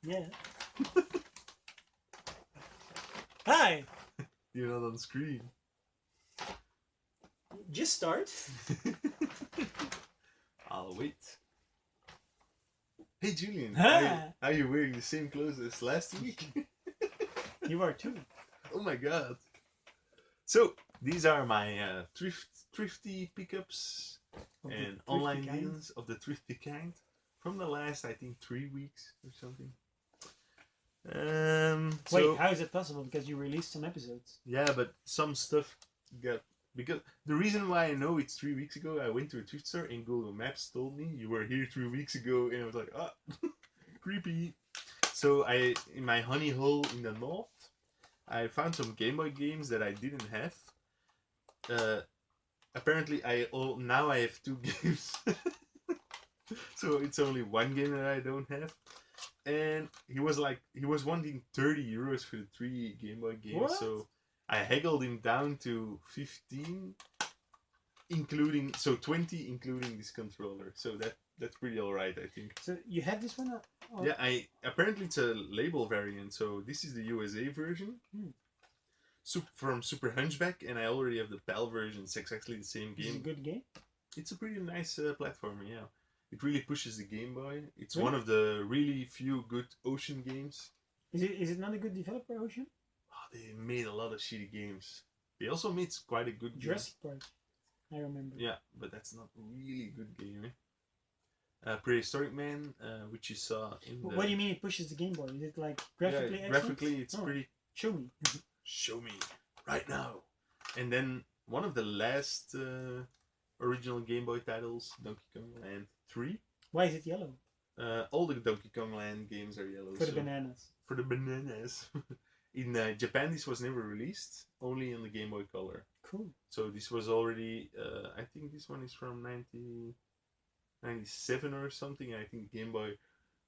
Yeah. Hi. You're not on screen. Just start. I'll wait. Hey Julian, Ah. are you wearing the same clothes as last week? You are too. Oh my god. So, these are my thrifty pickups Of the and thrifty online kind. deals of the thrifty kind from the last, I think, 3 weeks or something. Wait, how is it possible? Because you released some episodes. Yeah, but some stuff got because the reason why I know it's 3 weeks ago, I went to a thrift store and Google Maps told me you were here 3 weeks ago, and I was like, ah, creepy. So in my honey hole in the north, I found some Gameboy games that I didn't have. Apparently, now I have 2 games, so it's only 1 game that I don't have. And he was wanting 30 euros for the 3 Game Boy games. What? So I haggled him down to 15, including 20 including this controller. So that's pretty alright, I think. So you have this one? Or... Yeah, apparently it's a label variant. So this is the USA version. From Super Hunchback, and I already have the PAL version. It's exactly the same game. Is it a good game? It's a pretty nice platformer, yeah. It really pushes the Game Boy. It's really? one of the really few good Ocean games. Is it not a good developer, Ocean? Oh, they made a lot of shitty games. They also made quite a good Jurassic Park, I remember. Yeah, but that's not really a good game. Prehistoric Man, which you saw in the... What do you mean it pushes the Game Boy? Is it like graphically excellent? Graphically it's pretty... Show me. Show me. Right now. And then one of the last original Game Boy titles, Donkey Kong Land 3. Why is it yellow? All the Donkey Kong Land games are yellow. For the bananas. For the bananas. In Japan, this was never released, only in the Game Boy Color. Cool. So this was already, I think this one is from 1997 or something. I think Game Boy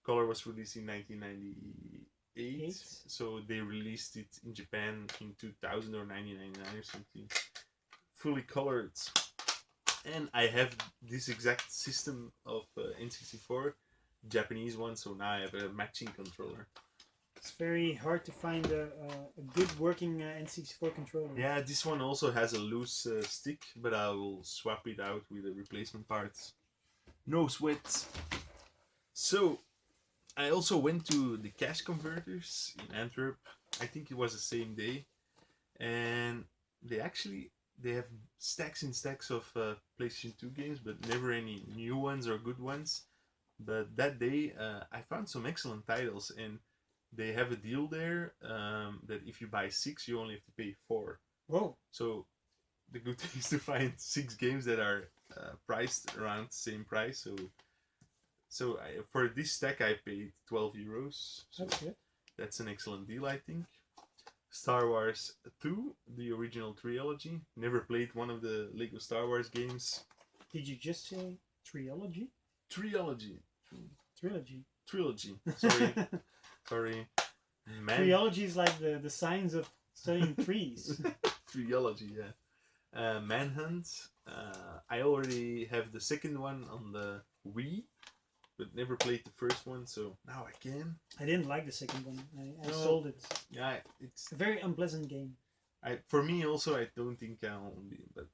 Color was released in 1998. So they released it in Japan in 2000 or 1999 or something. Fully colored. And I have this exact system of N64, Japanese one, so now I have a matching controller. It's very hard to find a good working N64 controller. Yeah, this one also has a loose stick, but I will swap it out with the replacement parts. No sweat. So, I also went to the cash converters in Antwerp. I think it was the same day. And they have stacks and stacks of PlayStation 2 games, but never any new ones or good ones. But that day, I found some excellent titles, and they have a deal there that if you buy 6, you only have to pay 4. Whoa! So the good thing is to find 6 games that are priced around the same price. So for this stack, I paid 12 euros. So that's good. That's an excellent deal, I think. Star Wars 2, the original trilogy. Never played one of the Lego Star Wars games. Did you just say trilogy? Trilogy. Trilogy. Sorry. Trilogy is like the science of studying trees. Trilogy, yeah. Manhunt. I already have the second one on the Wii, but never played the first one, so now I can. I didn't like the second one. I sold it. Yeah, it's a very unpleasant game. For me also, I don't think I'll be, but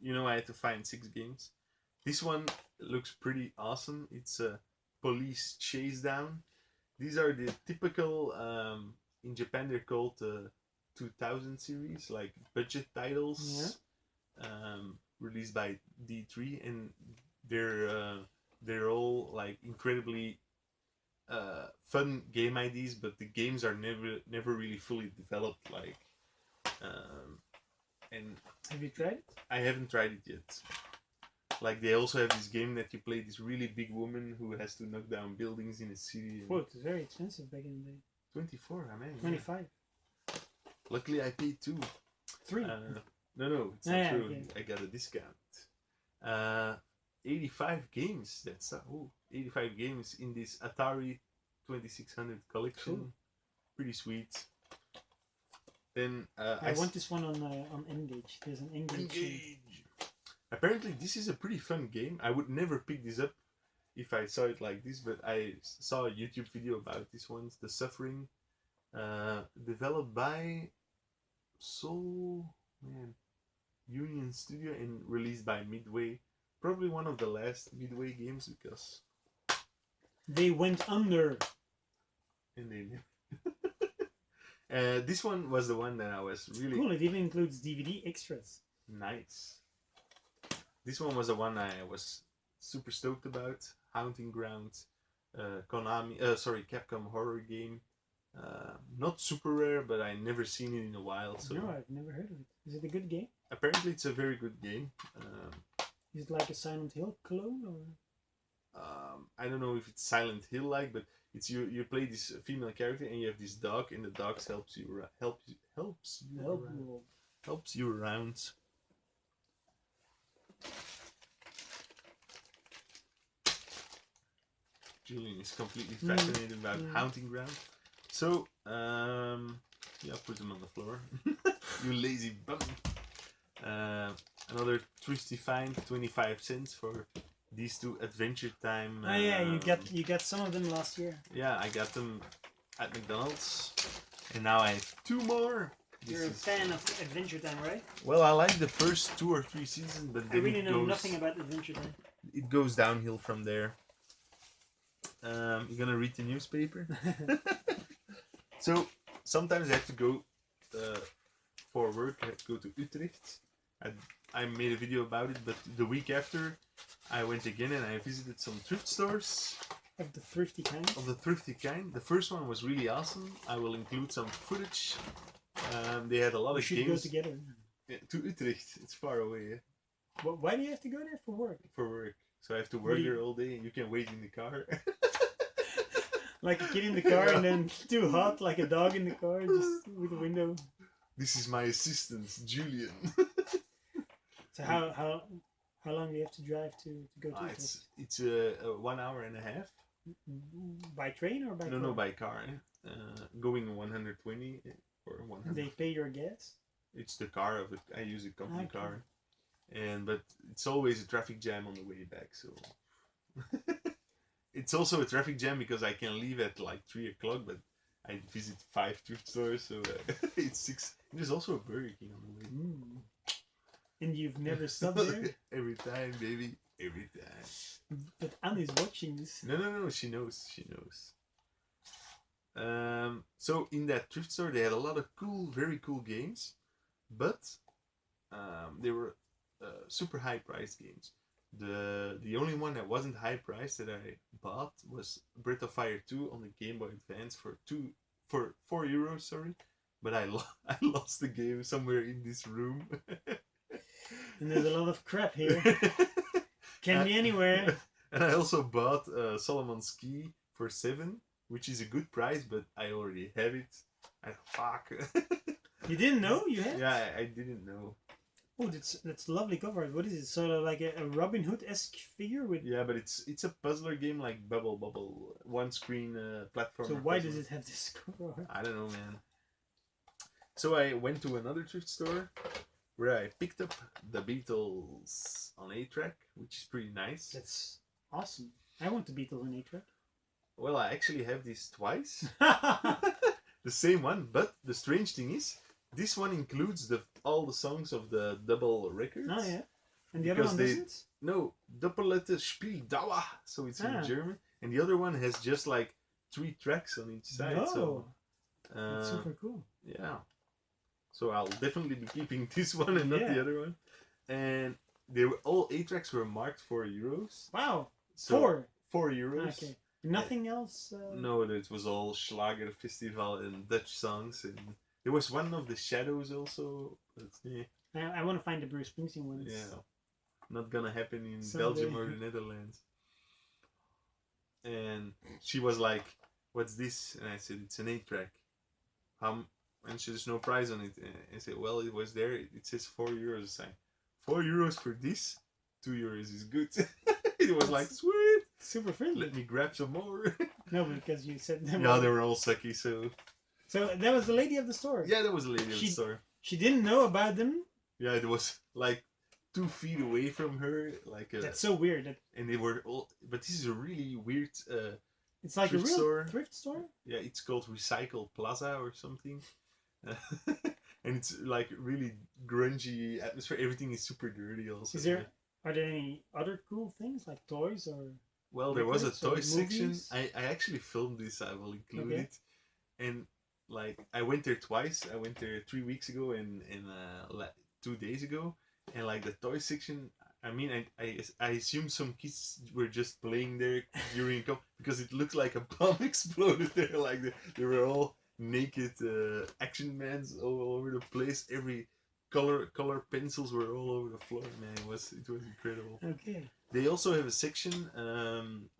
I had to find 6 games. This one looks pretty awesome. It's a police chase down. These are the typical, in Japan they're called 2000 series, like budget titles, released by D3, and they're all like incredibly fun game ideas, but the games are never really fully developed. Like, and have you tried it? I haven't tried it yet. Like, they also have this game that you play this really big woman who has to knock down buildings in a city. Oh, it was very expensive back in the day. 24, I mean. 25. Yeah. Luckily, I paid 2. 3. No, it's not true. Okay. I got a discount. 85 games. That's 85 games in this Atari 2600 collection. Cool. Pretty sweet. Then I want this one on Engage. There's an Engage. Apparently, this is a pretty fun game. I would never pick this up if I saw it like this, but I saw a YouTube video about this one, The Suffering, developed by Soul man Union Studio and released by Midway. Probably one of the last Midway games because they went under. And they this one was the one that I was really cool. It even includes DVD extras. Nice. This one was the one I was super stoked about. Haunting Ground, Capcom horror game. Not super rare, but I never seen it in a while. So no, I've never heard of it. Is it a good game? Apparently, it's a very good game. Is it like a Silent Hill clone, or? I don't know if it's Silent Hill like, but it's you play this female character and you have this dog, and the dog helps you around. Julian is completely fascinated about Haunting Ground. So, put them on the floor. You lazy bum. Another thrifty find, 25 cents for these two Adventure Time. Oh yeah, you got some of them last year. Yeah, I got them at McDonald's, and now I have two more. You're a fan of Adventure Time, right? Well, I like the first 2 or 3 seasons, but then I really know nothing about Adventure Time. It goes downhill from there. You're gonna read the newspaper. So sometimes I have to go for work. I have to go to Utrecht. I made a video about it, but the week after I went again and I visited some thrift stores. Of the thrifty kind? Of the thrifty kind. The first one was really awesome. I will include some footage. They had a lot of games. We should go together. Yeah, to Utrecht. It's far away. Yeah? Well, why do you have to go there for work? For work. So I have to work there all day and you can wait in the car. Like a kid in the car and then too hot, like a dog in the car, just with the window. This is my assistant, Julian. So how long do you have to drive to go to it? It's 1 hour and a half. By train or by car? No, by car. Going 120 or 100. They pay your gas? It's the car of it. I use a company car. But it's always a traffic jam on the way back, so it's also a traffic jam because I can leave at like 3 o'clock, but I visit 5 thrift stores, so it's 6. There's also a Burger King on the way. And you've never stopped there? Every time, baby, every time. But Anne is watching this. No, she knows. So in that thrift store, they had a lot of very cool games, but they were super high priced games. The only one that wasn't high priced that I bought was Breath of Fire 2 on the Game Boy Advance for €4, sorry. But I lost the game somewhere in this room. And there's a lot of crap here. Can be anywhere. And I also bought Solomon's Key for $7, which is a good price, but I already have it. Fuck. You didn't know you had? Yeah, I didn't know. Oh, that's lovely cover. What is it? Sort of like a Robin Hood-esque figure with. Yeah, but it's a puzzler game like Bubble, one screen platform. So why does it have this cover? I don't know, man. So I went to another thrift store where I picked up the Beatles on 8-track, which is pretty nice. That's awesome. I want the Beatles on 8-track. Well, I actually have this twice. The same one, but the strange thing is, this one includes all the songs of the double records. Oh yeah. And the other one doesn't? No, Doppelette Spieldauer, so it's in German. And the other one has just like 3 tracks on each side. No. So, that's super cool. Yeah. So I'll definitely be keeping this one and not the other one. And all 8 tracks were marked €4. Wow. So €4. Okay. Nothing else? No, it was all Schlager Festival and Dutch songs. And there was one of the Shadows also. But, yeah. I want to find the Bruce Springsteen one. Yeah. Not gonna happen in someday. Belgium or the Netherlands. And she was like, "What's this?" And I said, "It's an 8-track. And there's no price on it." And I said, "Well, it was there. It says €4." I said, €4 for this? €2 is good." It was like, sweet. Super friendly. Let me grab some more. No, because you said them. Yeah, they were all sucky. So that was the lady of the store. Yeah, that was the lady of the store. She didn't know about them. Yeah, it was like 2 feet away from her, like That's so weird. and they were all. But this is a really weird. It's like thrift a real store. thrift store. Yeah, it's called Recycle Plaza or something. And it's like really grungy atmosphere. Everything is super dirty. Also, Are there any other cool things like toys or? well, there was a records or toy section. movies? I actually filmed this. I will include Okay. it. And like I went there twice. I went there 3 weeks ago and 2 days ago. And like the toy section. I mean, I assume some kids were just playing there during because it looked like a bomb exploded there. Like they were all naked action mans all over the place. Every color pencils were all over the floor. Man, it was incredible. Okay. They also have a section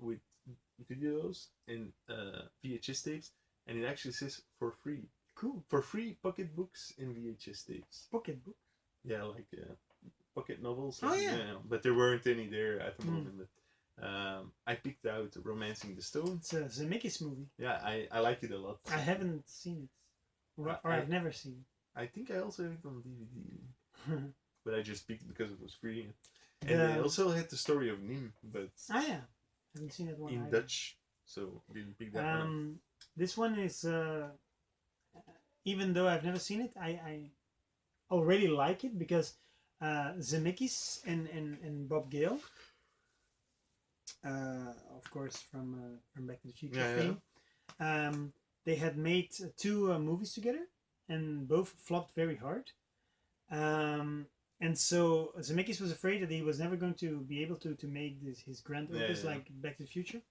with videos and VHS tapes, and it actually says for free. Cool. For free pocketbooks and VHS tapes. Pocketbook. Yeah, like pocket novels. Oh, yeah. But there weren't any there at the moment. But I picked out Romancing the Stone. It's a Zemeckis movie. Yeah, I like it a lot. I haven't seen it, or I've never seen it. I think I also have it on DVD, but I just picked it because it was free. And they also had the story of Nim, but yeah, haven't seen that one in either. Dutch, so didn't pick that one. This one is even though I've never seen it, I already like it because Zemeckis and Bob Gale, of course from Back to the Future fame, they had made 2 movies together, and both flopped very hard. And so Zemeckis was afraid that he was never going to be able to make his grand opus like Back to the Future.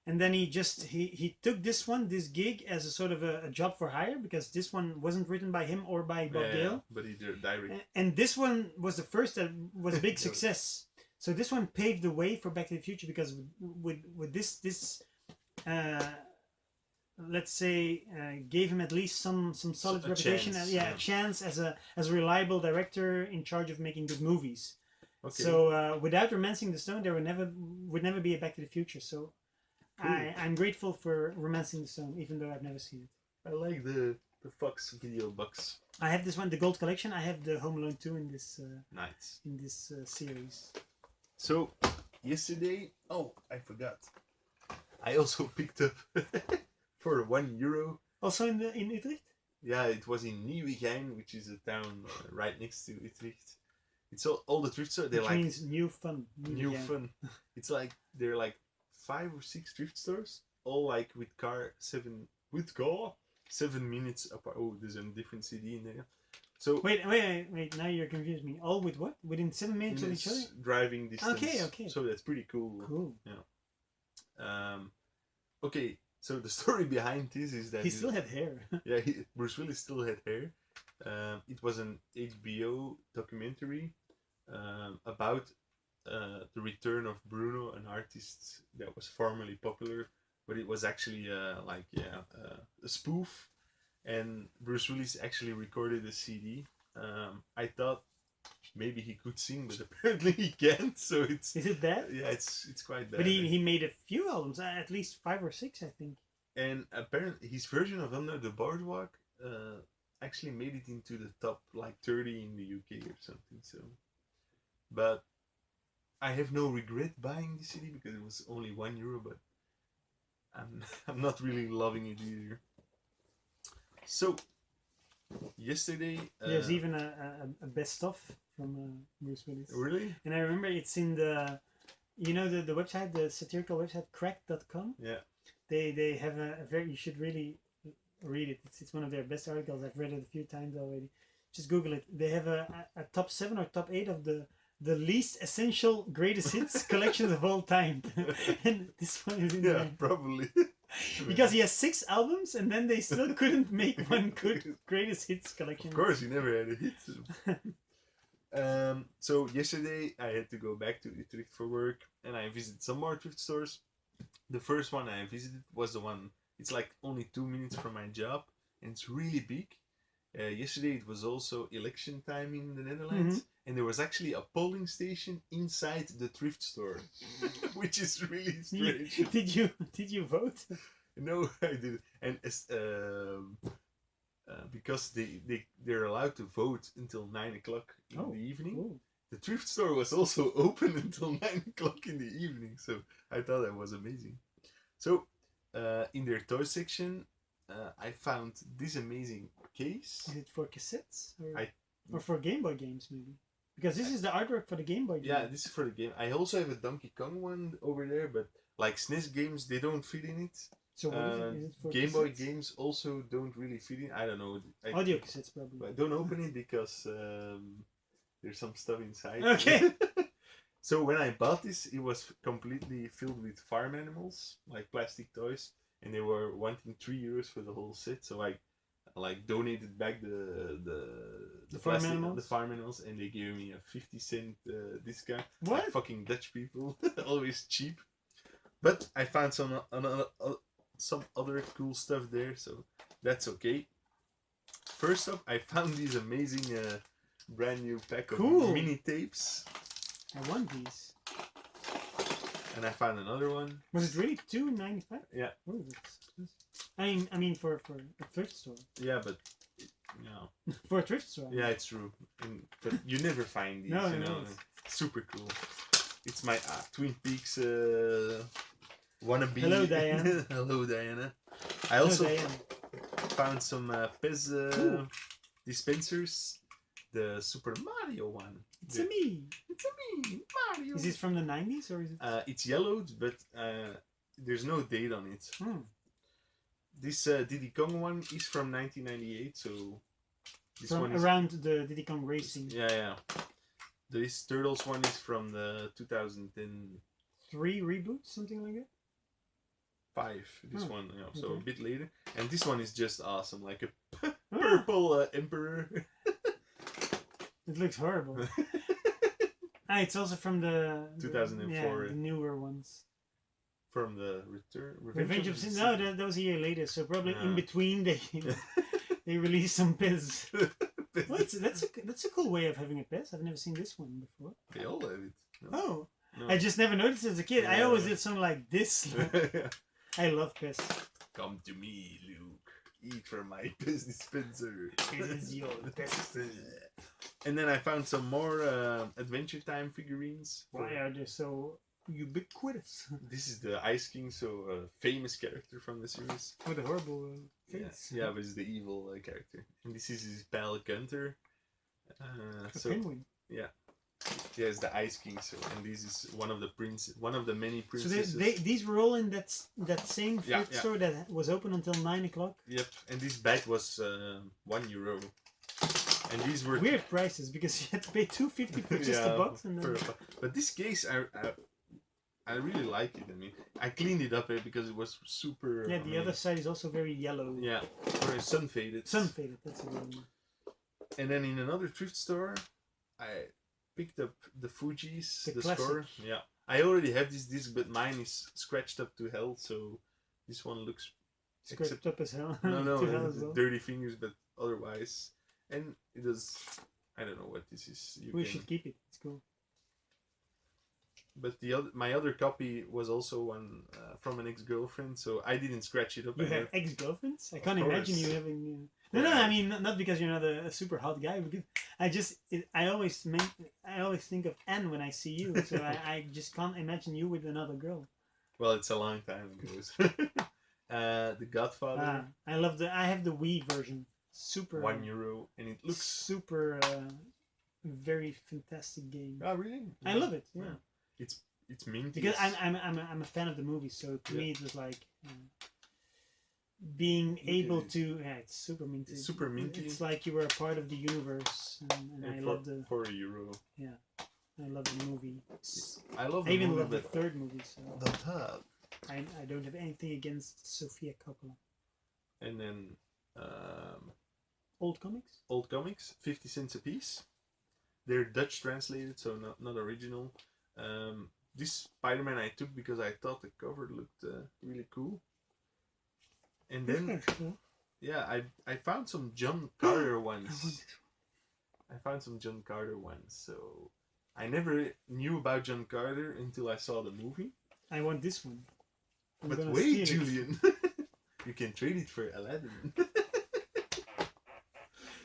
And then he took this gig as a sort of a job for hire, because this one wasn't written by him or by Bob Gale. But he did direct. And this one was the first that was a big success. So this one paved the way for Back to the Future, because with this let's say gave him at least some solid reputation. Chance, a chance as a reliable director in charge of making good movies. Okay. So without Romancing the Stone, there would never be a Back to the Future. So cool. I'm grateful for Romancing the Stone, even though I've never seen it. I like the Fox video box. I have this one, the Gold Collection. I have the Home Alone 2 in this nice in this series. So yesterday, I forgot. I also picked up for €1. Also in Utrecht. Yeah, it was in Nieuwegein, which is a town right next to Utrecht. It's all the thrift stores. They're which like means new fun. New fun. It's like they're like 5 or 6 thrift stores, all like with car 7 minutes apart. Oh, there's a different CD in there. So wait! Now you're confused me. All with what? Within 7 minutes of each other? Driving distance. Okay. So that's pretty cool. Cool. Yeah. Okay. So the story behind this is that he still had hair. Yeah, Bruce Willis still had hair. It was an HBO documentary about the return of Bruno, an artist that was formerly popular, but it was actually a spoof. And Bruce Willis actually recorded a CD. I thought maybe he could sing, but apparently he can't. So it's. Is it bad? Yeah, it's quite bad. But he made a few albums, at least 5 or 6, I think. And apparently his version of Under the Boardwalk actually made it into the top like 30 in the UK or something. So, but I have no regret buying this CD because it was only €1, but I'm not really loving it either. So yesterday there's even a best of from Bruce Willis. Really? And I remember it's in the the website, the satirical website crack.com. Yeah. They have a very, you should really read it. It's one of their best articles. I've read it a few times already. Just Google it. They have a top 7 or top 8 of the least essential greatest hits collections of all time. And this one is in there. Probably. Because he has 6 albums, and then they still couldn't make one good greatest hits collection. Of course, he never had a hit. So yesterday I had to go back to Utrecht for work, and I visited some more thrift stores. The first one I visited was the one, it's like only 2 minutes from my job, and it's really big. Yesterday it was also election time in the Netherlands, and there was actually a polling station inside the thrift store, which is really strange. Did you vote? No, I didn't. And because they're allowed to vote until 9 o'clock in the evening, cool. the thrift store was also open until 9 o'clock in the evening, so I thought that was amazing. So, in their toy section, I found this amazing case. Is it for cassettes I- or for Game Boy games maybe? Because this is the artwork for the Game Boy game. Yeah, this is for the game. I also have a Donkey Kong one over there, but like SNES games, they don't fit in it. So what is it? Is it for Game Boy cassettes? games also don't really fit in. I don't know. Audio cassettes probably. But don't open it because there's some stuff inside. Okay. So when I bought this, it was completely filled with farm animals, like plastic toys, and they were wanting €3 for the whole set. So I like donated back the farm plastic, animals? the farm animals, and they gave me a 50-cent discount. What? Like fucking Dutch people, always cheap. But I found some other cool stuff there, so that's okay. First up, I found these amazing brand new pack of Cool. mini tapes, I want these. and I found another one. Was it really $2.95? Yeah. Oh, that's expensive. I mean for a thrift store. Yeah, but yeah, For a thrift store. yeah, it's true. But you never find these. No, you no, know, it's- super cool. It's my Twin Peaks wannabe. Hello, Diana. Hello, Diana. I No, also Diane. found some Pez Cool. dispensers. The Super Mario one. It's a me. It's a me, Mario. Is this from the 90s or is it? It's yellowed, but there's no date on it. Hmm. This Diddy Kong one is from 1998, so this From one is around the Diddy Kong Racing. yeah. This Turtles one is from the 2005. 3 reboots, something like that? This Oh, one, so a okay. bit later. And this one is just awesome, like a Oh, purple emperor. it looks horrible. It's also from the 2004, yeah, the newer ones. From the Revenge of Sin. No, that was a year later. So probably in Yeah. between they released some Piz. Well, that's a cool way of having a Piz. I've never seen this one before. They all have it. No? Oh, No. I just never noticed as a kid. I Yeah. always did something like this. I love Piz. Come to me, Luke. Eat from my piss dispenser. It is your best. And then I found some more Adventure Time figurines. Why are they so ubiquitous? This is the Ice King, so a famous character from the series. With a horrible Yeah, face. yeah, but it's the evil character. And this is his pal Gunter. A So penguin. yes, the Ice King. So and this is one of the many So princesses. these were all in that same Yeah, thrift yeah. store that was open until 9 o'clock. Yep, and this bag was €1. And these were Weird prices because you had to pay $2.50 for just a box. And then... But this case, I really like it. I mean, I cleaned it up because it was super. Yeah, the other side is also very yellow. Yeah, or sun faded. Sun faded, that's the one. And then in another thrift store, I picked up the Fuji's, The the classic. score. Yeah, I already have this disc, but mine is scratched up to hell. So this one looks. Scraped up as hell. No, To hell as well. dirty fingers, but otherwise, and it does. I don't know what this is. We should keep it. It's cool. But my other copy was also one from an ex-girlfriend, so I didn't scratch it up. You I have ex-girlfriends? I can't course. imagine you having. No, I mean not because you're not a super hot guy. Because I always think of Anne when I see you, so I just can't imagine you with another girl. Well, it's a long time ago. The Godfather, I have the Wii version. Super. €1, and it looks. super. Very fantastic game. Oh, really? I love it. Yeah. It's minty. Because I'm a fan of the movie, so to me it was like being able to it's super minty. It's super minty. It's like you were a part of the universe, and I love the for €1. I love the movie. I love. I even movie, love the but third movie, so the third. I don't have anything against Sofia Coppola. And then Old comics. old comics, 50 cents a piece. They're Dutch translated, so not original. This Spider-Man I took because I thought the cover looked really cool. And then, yeah, I found some John Carter ones. I found some John Carter ones, so I never knew about John Carter until I saw the movie. I want this one. I'm But gonna wait, steal it. Julian, you can trade it for Aladdin.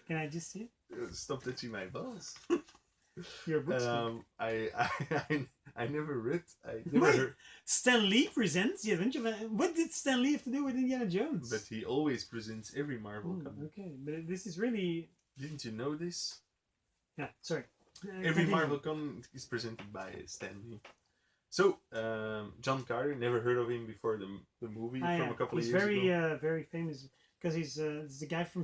Can I just see it? Stop touching my balls. Your books. Book. I never read. I never Wait. heard. Stan Lee presents the Adventure of... What did Stan Lee have to do with Indiana Jones? But he always presents every Marvel comic. Okay, but this is really... Didn't you know this? Yeah, sorry. Every Marvel comic is presented by Stan Lee. So, John Carter, never heard of him before the movie from a couple of years very, ago. very famous because he's the guy from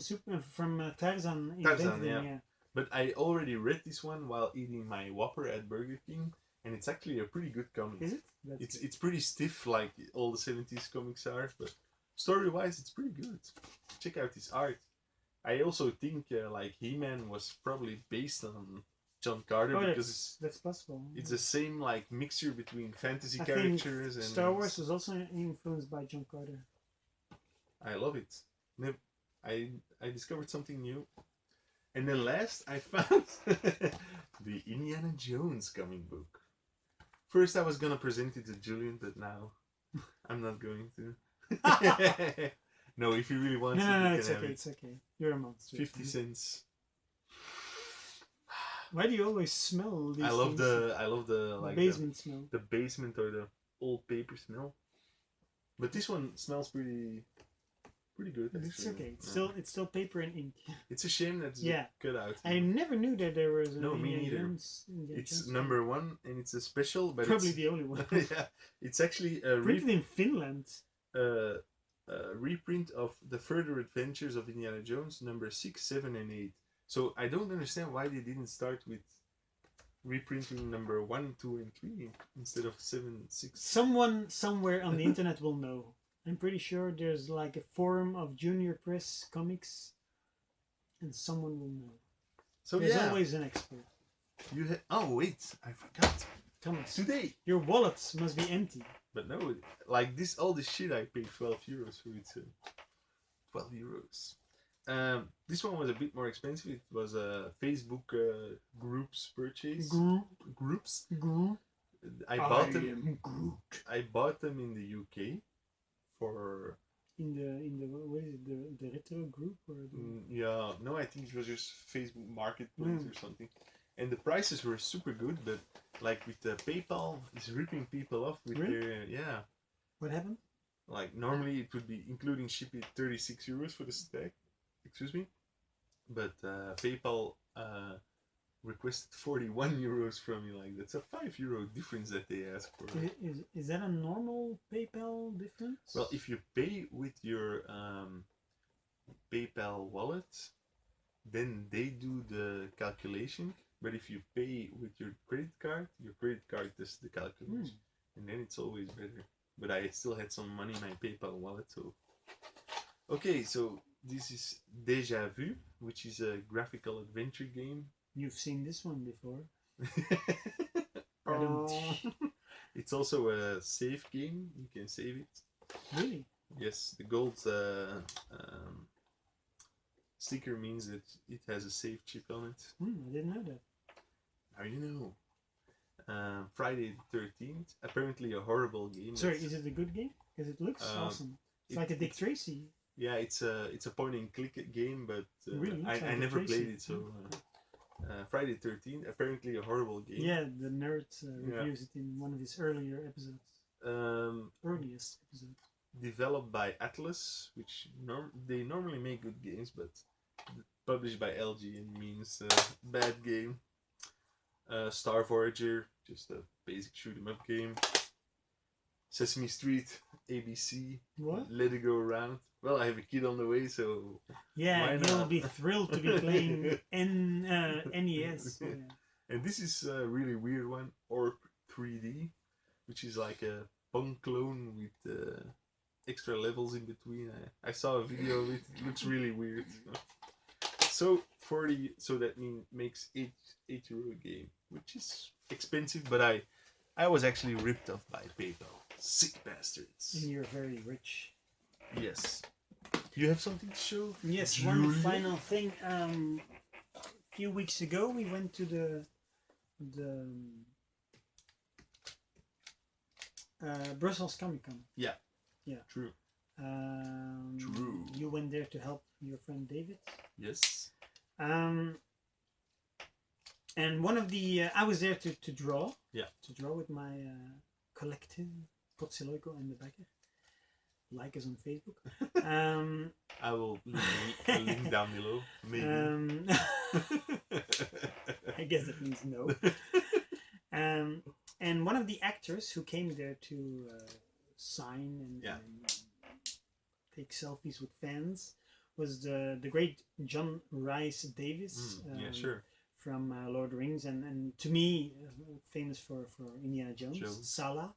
Tarzan. Tarzan, yeah. But I already read this one while eating my Whopper at Burger King, and it's actually a pretty good comic. Is it? It's pretty stiff like all the 70s comics are, but story-wise it's pretty good. Check out his art. I also think like He-Man was probably based on John Carter because that's possible. It's the same like mixture between fantasy I characters think and Star Wars was also influenced by John Carter. I love it. I discovered something new. And then last I found the Indiana Jones comic book. First I was gonna present it to Julian, but now I'm not going to. No, if you really want no, it, it's okay, it's okay. You're a monster. 50 cents. Why do you always smell these I love things? the like basement smell. The basement or the old paper smell. But this one smells pretty good. It's okay. It's still paper and ink. It's a shame that's cut out. I never knew that there was an me neither. It's number 1 and it's a special, but probably the only one. Yeah, it's actually a printed in Finland. Reprint of The Further Adventures of Indiana Jones, number 6, 7, and 8. So I don't understand why they didn't start with reprinting number 1, 2, and 3 instead of 7, 6. Someone somewhere on the internet will know. I'm pretty sure there's like a forum of Junior Press comics, and someone will know. So there's always an expert. Oh wait, I forgot. Thomas, today your wallets must be empty. But no, like this, all this shit I paid 12 euros for it. 12 euros. This one was a bit more expensive. It was a Facebook groups purchase. Groups. I bought them. I bought them in the UK for. In the what is it, the retro group or yeah, no, I think it was just Facebook Marketplace or something. And the prices were super good, but like with the PayPal, it's ripping people off with their What happened? Like normally it would be including shipping 36 euros for the stack. Excuse me, but PayPal requested 41 euros from me. Like that's a €5 difference that they ask for. Is that a normal PayPal difference? Well, if you pay with your PayPal wallet, then they do the calculation. But if you pay with your credit card does the calculation, and then it's always better. But I still had some money in my PayPal wallet, so. Okay, so this is Deja Vu, which is a graphical adventure game. You've seen this one before. It's also a save game. You can save it. Really? Yes, the gold sticker means that it has a save chip on it. I didn't know that. Now you know. Friday the 13th. Apparently a horrible game. Sorry, is it a good game? Because it looks awesome. It's like a Dick Tracy. Yeah, it's a point and click game, but really? I never played it, so Friday the 13th, apparently a horrible game. Yeah, the nerd reviews it in one of his earlier episodes. Earliest episodes. Developed by Atlas, which they normally make good games, but published by LG means bad game. Star Voyager, just a basic shoot 'em up game. Sesame Street, ABC. What? Let It Go Around. Well, I have a kid on the way, so yeah, he'll be thrilled to be playing NES. Yeah. And this is a really weird one, Orb 3D, which is like a Pong clone with extra levels in between. I saw a video of it. It looks really weird. So that makes €8 game, which is expensive, but I was actually ripped off by PayPal. Sick bastards. And you're very rich. Yes. You have something to show? Yes, Julian? one final thing. A few weeks ago we went to the Brussels Comic Con. Yeah. Yeah. True. True. You went there to help your friend David. Yes. And one of the I was there to draw. Yeah. To draw with my collective Potseloiko and the Becker. Like us on Facebook. I will leave a link down below. Maybe. I guess that means no. And one of the actors who came there to sign and take selfies with fans was the great John RhysDavies. Yeah, sure. From Lord of the Rings, and to me, famous for Indiana Jones. Salah.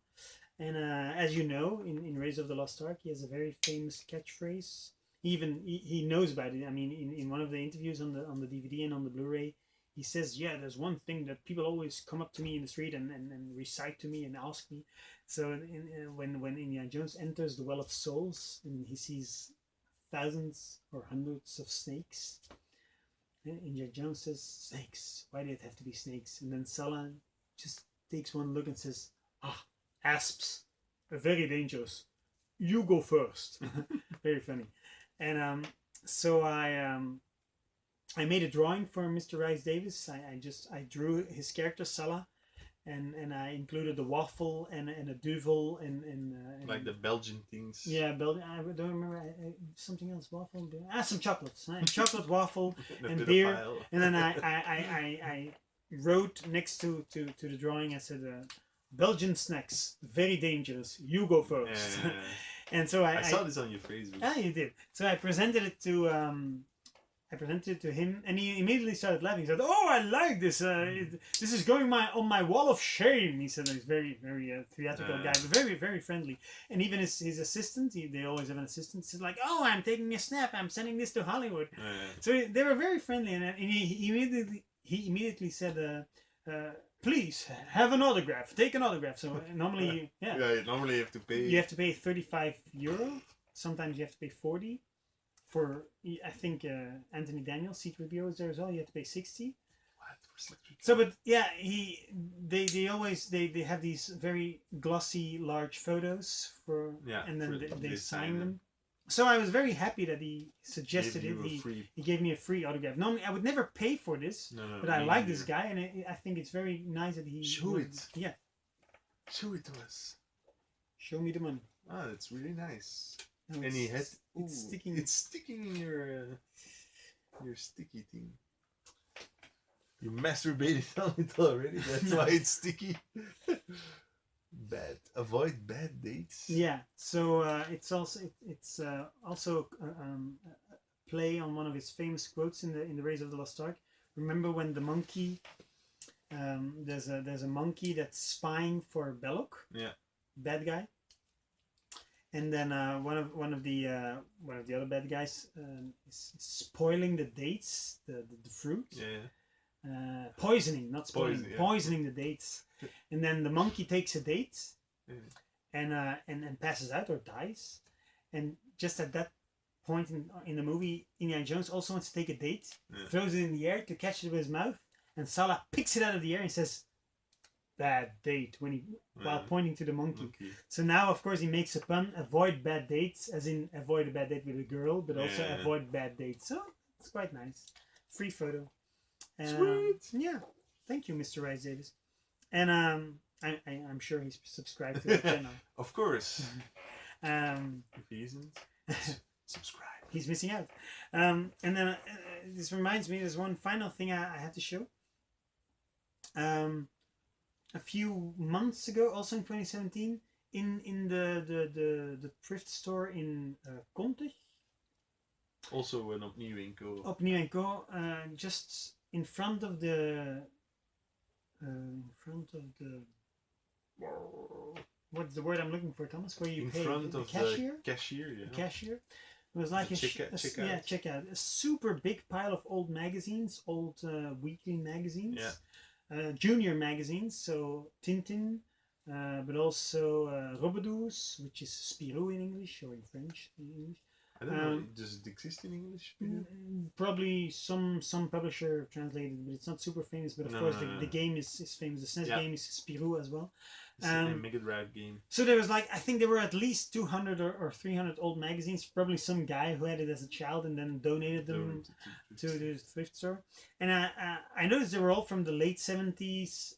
And as you know, in Raiders of the Lost Ark, he has a very famous catchphrase. Even he knows about it. I mean, in one of the interviews on the DVD and on the Blu-ray, he says, "Yeah, there's one thing that people always come up to me in the street and recite to me and ask me." So when Indiana Jones enters the Well of Souls and he sees thousands or hundreds of snakes, Indiana Jones says, "Snakes. Why did it have to be snakes?" And then Salah just takes one look and says, "Ah. Asps, very dangerous. You go first." Very funny. And so I made a drawing for Mr. RhysDavies. I drew his character Salah, and I included a waffle and a duvel and like the Belgian things. Yeah, Belgian. I don't remember something else. Waffle. Some chocolates. Chocolate, waffle, and beer. And then I wrote next to the drawing. I said. Belgian snacks, very dangerous. You go first. And so I saw this on your Facebook. Ah, you did. So I presented it to him, and he immediately started laughing. He said, "Oh, I like this. This is going on my wall of shame." He said, "He's very theatrical guy, but very very friendly." And even his assistant, they always have an assistant. He's like, "Oh, I'm taking a snap. I'm sending this to Hollywood." So they were very friendly, and he immediately said. Please have an autograph. Take an autograph. So normally, normally you have to pay. You have to pay €35. Sometimes you have to pay 40. For I think Anthony Daniels, C-3PO is there as well. You have to pay 60. What? So, but yeah, they always have these very glossy, large photos and then they sign them. So I was very happy that he suggested it. He gave me a free autograph. Normally, I would never pay for this, but I like this guy, and I think it's very nice that he... Show it. Yeah. Show it to us. Show me the money. Ah, that's really nice. No, and he has... It's sticking. It's sticking in your sticky thing. You masturbated on it already. That's why it's sticky. Avoid bad dates. Yeah, so it's also a play on one of his famous quotes in the Raiders of the Lost Ark. Remember when the monkey there's a monkey that's spying for Belloc, bad guy, and then one of the other bad guys is spoiling the dates, the fruit. Poisoning, not spoiling, poisoning the dates. And then the monkey takes a date and passes out or dies. And just at that point in the movie, Indiana Jones also wants to take a date, throws it in the air to catch it with his mouth, and Salah picks it out of the air and says, "Bad date," while pointing to the monkey. So now, of course, he makes a pun: avoid bad dates, as in avoid a bad date with a girl, but also avoid bad dates. So it's quite nice. Free photo. Sweet. Yeah. Thank you, Mr. RhysDavies. And I'm sure he's subscribed to the channel. Of course. If he isn't, subscribe. He's missing out. And then this reminds me, there's one final thing I had to show. A few months ago, also in 2017, in the thrift store in Contig. Also an Opnieuw & Co. Opnieuw & Co. Just in front of the what's the word I'm looking for, Thomas? Where you pay the cashier? The cashier, yeah. The cashier. It was like checkout. A super big pile of old magazines, old weekly magazines, junior magazines. So Tintin, but also Robbedoos, which is Spirou in English or in French. I don't know. Does it exist in English? Probably some publisher translated, but it's not super famous. But of course, the game is famous. The SNES game is Spirou as well. A Mega Drive game. So there was like, I think there were at least 200 or 300 old magazines. Probably some guy who had it as a child and then donated them to the thrift store. And I noticed they were all from the late 70s,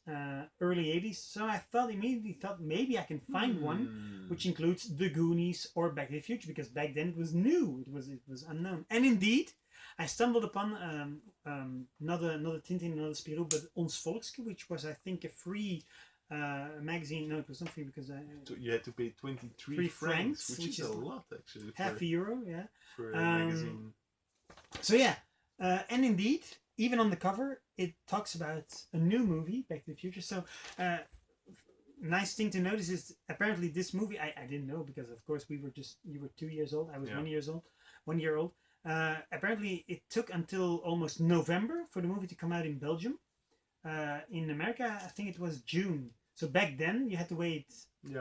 early 80s. So I immediately thought maybe I can find one which includes The Goonies or Back to the Future, because back then it was new. It was unknown. And indeed, I stumbled upon another Tintin, another Spirou, but Ons Volkske, which was, I think, a free magazine. No, it was not free because you had to pay 23 francs, which is a lot actually. Half a euro, yeah. For a magazine. So yeah, and indeed, even on the cover, it talks about a new movie, Back to the Future. So, nice thing to notice is apparently this movie, I didn't know because of course you were 2 years old, I was 1 year old. Apparently it took until almost November for the movie to come out in Belgium. In America, I think it was June. So back then you had to wait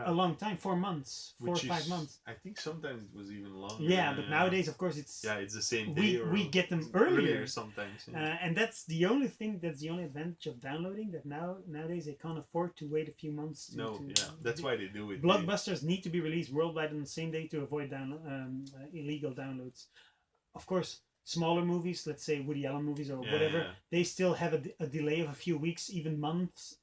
a long time, 4 months, 4 or 5 months. I think sometimes it was even longer. Yeah, but nowadays, of course, it's the same day. We get them earlier sometimes. And that's the only thing. That's the only advantage of downloading. That nowadays they can't afford to wait a few months. That's why they do it. Blockbusters need to be released worldwide on the same day to avoid illegal downloads. Of course, smaller movies, let's say Woody Allen movies or whatever, they still have a delay of a few weeks, even months.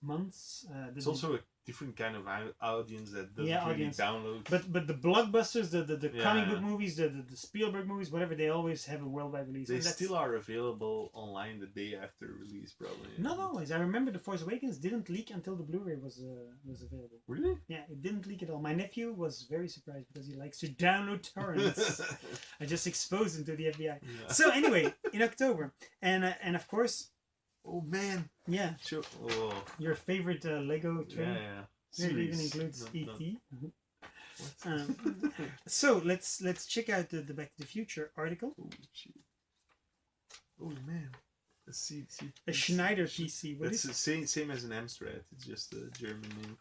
It's also a different kind of audience that doesn't really download. But the blockbusters, the comic book movies, the Spielberg movies, whatever, they always have a worldwide release. They still are available online the day after release, probably. Not always. I remember The Force Awakens didn't leak until the Blu-ray was available. Really? Yeah, it didn't leak at all. My nephew was very surprised because he likes to download torrents. I just exposed him to the FBI. Yeah. So anyway, in October, and of course. Oh man! Yeah. Sure. Oh. Your favorite Lego train. Yeah. It even includes E.T. So let's check out the Back to the Future article. Oh man! Let's see. A Schneider PC. That's the same as an Amstrad. It's just a German name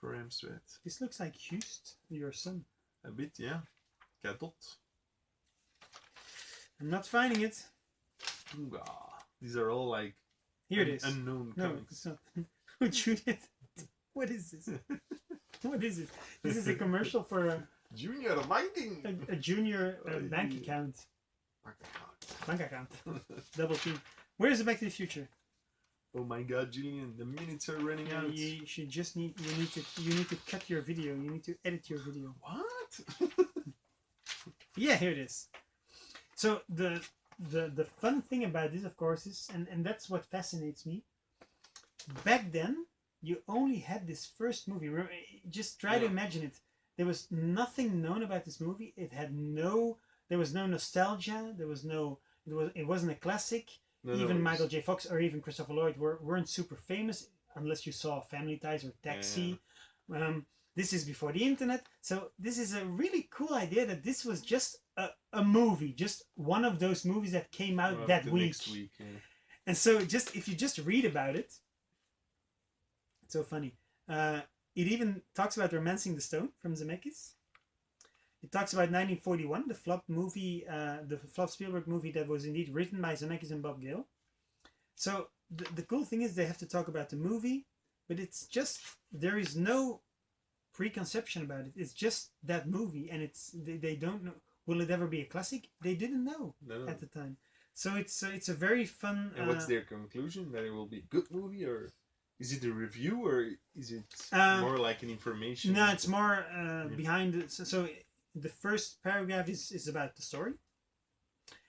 for Amstrad. This looks like Hust, your son. A bit, yeah. Cadot. I'm not finding it. These are all like here it is. Unknown comics. It's not. Oh, Julian, what is this? What is it? This is a commercial for a junior banking. A junior bank account. Bank account. Double T. Where is the Back to the Future? Oh my God, Julian! The minutes are running out. You should just need to cut your video. You need to edit your video. What? Yeah, here it is. So the fun thing about this, of course, is, and that's what fascinates me, back then you only had this first movie. Just try to imagine it. There was nothing known about this movie. There was no nostalgia. It wasn't a classic. Even Michael J. Fox or even Christopher Lloyd weren't super famous unless you saw Family Ties or Taxi. This is before the internet, so this is a really cool idea that this was just a movie, just one of those movies that came out that week. Next week, yeah. And so if you just read about it, it's so funny. It even talks about Romancing the Stone from Zemeckis. It talks about 1941, the flop movie, the flop Spielberg movie that was indeed written by Zemeckis and Bob Gale. So the cool thing is they have to talk about the movie, but it's just, there is no preconception about it. It's just that movie, and they don't know, will it ever be a classic? They didn't know at the time. So it's a very fun. And what's their conclusion? That it will be a good movie, or is it a review, or is it more like an information? No, it's more behind it. So the first paragraph is about the story,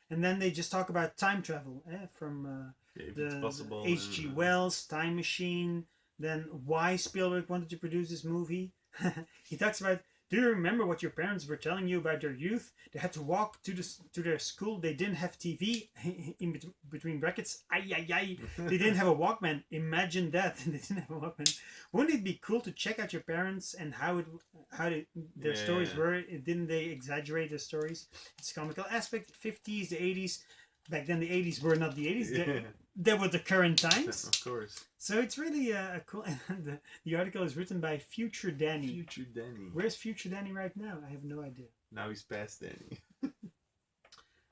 and then they just talk about time travel from the H.G. Wells Time Machine. Then why Spielberg wanted to produce this movie. He talks about, do you remember what your parents were telling you about their youth? They had to walk to their school. They didn't have TV, in between brackets. They didn't have a Walkman. Imagine that. They didn't have a Walkman. Wouldn't it be cool to check out your parents and how their stories were? Didn't they exaggerate their stories? It's a comical aspect. 50s, the 80s. Back then, the 80s were not the 80s. They were the current times. Of course. So it's really cool. And the article is written by Future Danny. Future Danny. Where's Future Danny right now? I have no idea. Now he's past Danny.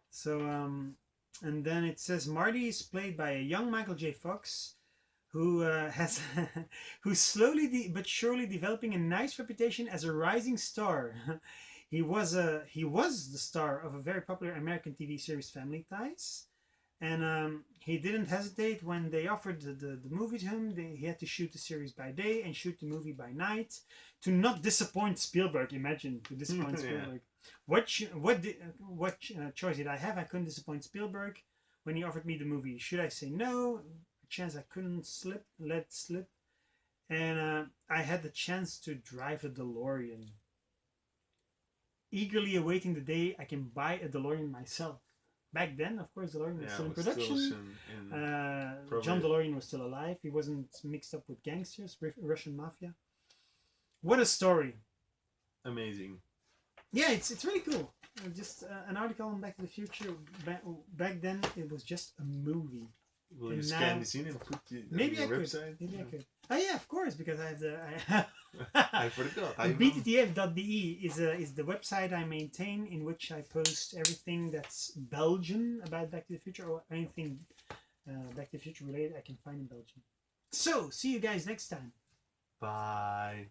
So, and then it says Marty is played by a young Michael J. Fox, who has who's slowly but surely developing a nice reputation as a rising star. He was the star of a very popular American TV series, Family Ties, and he didn't hesitate when they offered the movie to him. He had to shoot the series by day and shoot the movie by night to not disappoint Spielberg. Imagine, to disappoint Spielberg. What choice did I have? I couldn't disappoint Spielberg when he offered me the movie. Should I say no? A chance I couldn't let slip, and I had the chance to drive a DeLorean. Eagerly awaiting the day I can buy a DeLorean myself. Back then, of course, DeLorean was still in production. John DeLorean was still alive. He wasn't mixed up with gangsters, Russian mafia. What a story! Amazing. Yeah, it's really cool. Just an article on Back to the Future. Back then, it was just a movie. Will you scan this in and put it on your website? Maybe I could. Oh yeah, of course, because I have the. I forgot. BTTF.be is the website I maintain, in which I post everything that's Belgian about Back to the Future, or anything Back to the Future related I can find in Belgium. So, see you guys next time. Bye.